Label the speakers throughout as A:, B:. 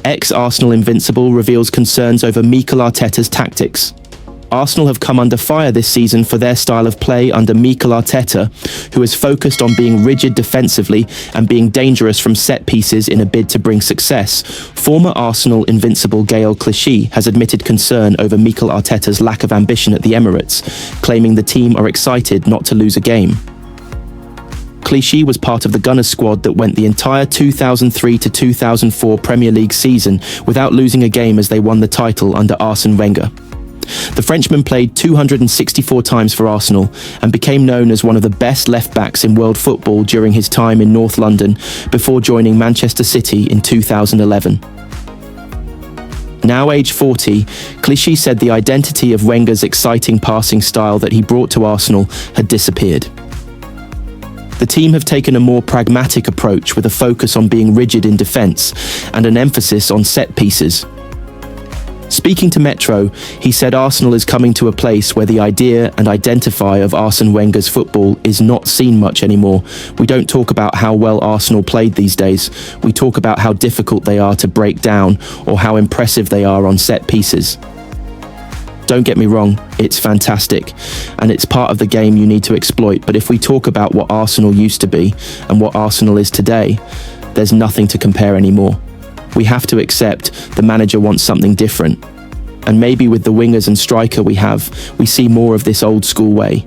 A: Ex-Arsenal invincible reveals concerns over Mikel Arteta's tactics. Arsenal have come under fire this season for their style of play under Mikel Arteta, who is focused on being rigid defensively and being dangerous from set pieces in a bid to bring success. Former Arsenal invincible Gaël Clichy has admitted concern over Mikel Arteta's lack of ambition at the Emirates, claiming the team are excited not to lose a game. Clichy was part of the Gunners squad that went the entire 2003 to 2004 Premier League season without losing a game as they won the title under Arsene Wenger. The Frenchman played 264 times for Arsenal and became known as one of the best left-backs in world football during his time in North London before joining Manchester City in 2011. Now aged 40, Clichy said the identity of Wenger's exciting passing style that he brought to Arsenal had disappeared. The team have taken a more pragmatic approach with a focus on being rigid in defence and an emphasis on set pieces. Speaking to Metro, he said Arsenal is coming to a place where the idea and identify of Arsene Wenger's football is not seen much anymore. We don't talk about how well Arsenal played these days. We talk about how difficult they are to break down or how impressive they are on set pieces. Don't get me wrong, it's fantastic, and it's part of the game you need to exploit, but if we talk about what Arsenal used to be and what Arsenal is today, there's nothing to compare anymore. We have to accept the manager wants something different. And maybe with the wingers and striker we have, we see more of this old school way.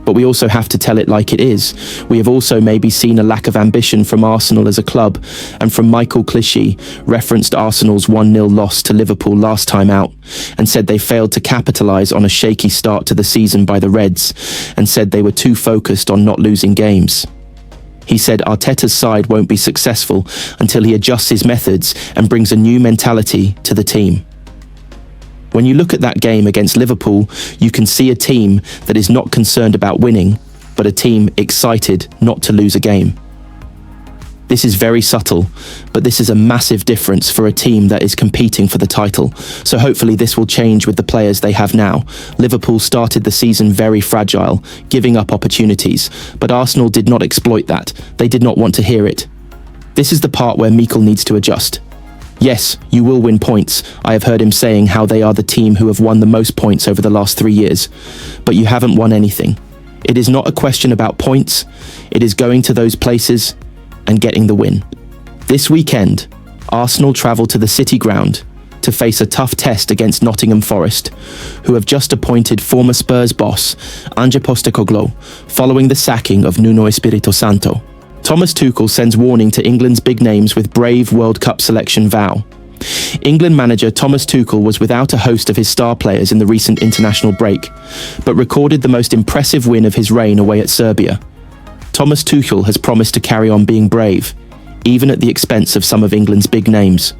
A: But we also have to tell it like it is. We have also maybe seen a lack of ambition from Arsenal as a club, and from Michael Clichy, referenced Arsenal's 1-0 loss to Liverpool last time out, and said they failed to capitalise on a shaky start to the season by the Reds, and said they were too focused on not losing games. He said Arteta's side won't be successful until he adjusts his methods and brings a new mentality to the team. When you look at that game against Liverpool, you can see a team that is not concerned about winning, but a team excited not to lose a game. This is very subtle, but this is a massive difference for a team that is competing for the title. So hopefully this will change with the players they have now. Liverpool started the season very fragile, giving up opportunities, but Arsenal did not exploit that. They did not want to hear it. This is the part where Mikel needs to adjust. Yes, you will win points. I have heard him saying how they are the team who have won the most points over the last 3 years, but you haven't won anything. It is not a question about points. It is going to those places and getting the win. This weekend, Arsenal travel to the City Ground to face a tough test against Nottingham Forest, who have just appointed former Spurs boss Ange Postecoglou following the sacking of Nuno Espirito Santo. Thomas Tuchel sends warning to England's big names with brave World Cup selection vow. England manager Thomas Tuchel was without a host of his star players in the recent international break, but recorded the most impressive win of his reign away at Serbia. Thomas Tuchel has promised to carry on being brave, even at the expense of some of England's big names.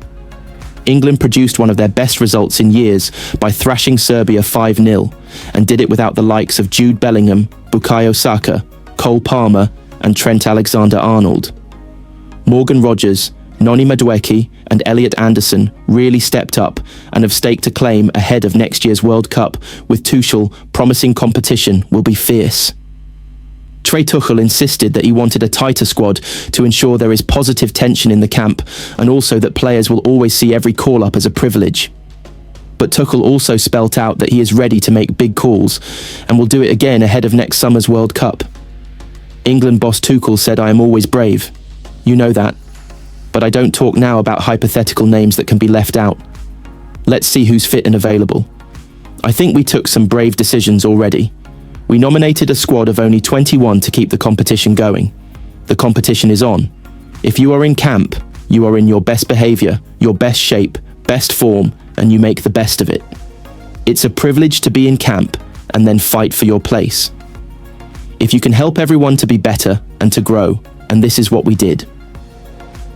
A: England produced one of their best results in years by thrashing Serbia 5-0, and did it without the likes of Jude Bellingham, Bukayo Saka, Cole Palmer, and Trent Alexander-Arnold. Morgan Rogers, Noni Madueke, and Elliot Anderson really stepped up and have staked a claim ahead of next year's World Cup, with Tuchel promising competition will be fierce. Trey Tuchel insisted that he wanted a tighter squad to ensure there is positive tension in the camp, and also that players will always see every call-up as a privilege. But Tuchel also spelt out that he is ready to make big calls, and will do it again ahead of next summer's World Cup. England boss Tuchel said, "I am always brave. You know that. But I don't talk now about hypothetical names that can be left out. Let's see who's fit and available. I think we took some brave decisions already. We nominated a squad of only 21 to keep the competition going. The competition is on. If you are in camp, you are in your best behaviour, your best shape, best form, and you make the best of it. It's a privilege to be in camp and then fight for your place. If you can help everyone to be better and to grow, and this is what we did."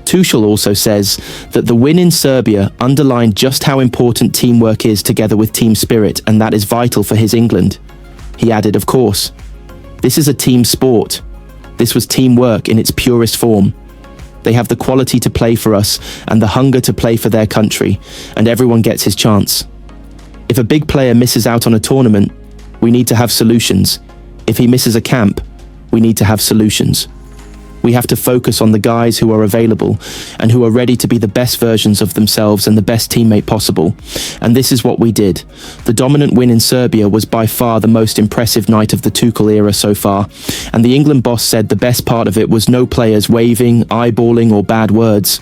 A: Tuchel also says that the win in Serbia underlined just how important teamwork is together with team spirit, and that is vital for his England. He added, "Of course, this is a team sport. This was teamwork in its purest form. They have the quality to play for us and the hunger to play for their country, and everyone gets his chance. If a big player misses out on a tournament, we need to have solutions. If he misses a camp, we need to have solutions. We have to focus on the guys who are available and who are ready to be the best versions of themselves and the best teammate possible. And this is what we did. The dominant win in Serbia was by far the most impressive night of the Tuchel era so far, and the England boss said the best part of it was no players waving, eyeballing or bad words.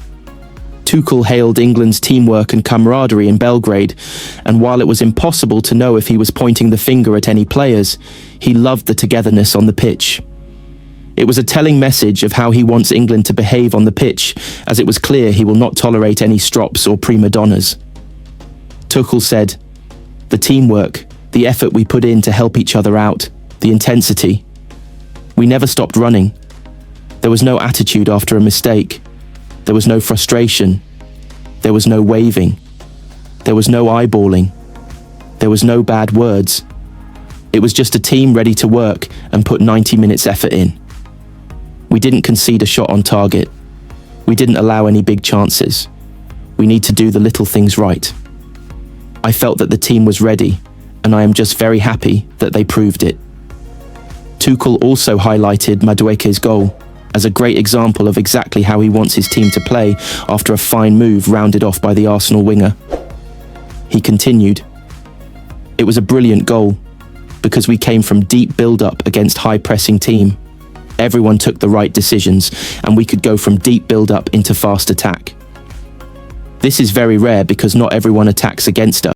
A: Tuchel hailed England's teamwork and camaraderie in Belgrade, and while it was impossible to know if he was pointing the finger at any players, he loved the togetherness on the pitch. It was a telling message of how he wants England to behave on the pitch, as it was clear he will not tolerate any strops or prima donnas. Tuchel said, "The teamwork, the effort we put in to help each other out, the intensity. We never stopped running. There was no attitude after a mistake. There was no frustration. There was no waving. There was no eyeballing. There was no bad words. It was just a team ready to work and put 90 minutes effort in. We didn't concede a shot on target. We didn't allow any big chances. We need to do the little things right. I felt that the team was ready, and I am just very happy that they proved it." Tuchel also highlighted Madueke's goal as a great example of exactly how he wants his team to play after a fine move rounded off by the Arsenal winger. He continued, "It was a brilliant goal because we came from deep build-up against high-pressing team. Everyone took the right decisions and we could go from deep build-up into fast attack. This is very rare because not everyone attacks against us.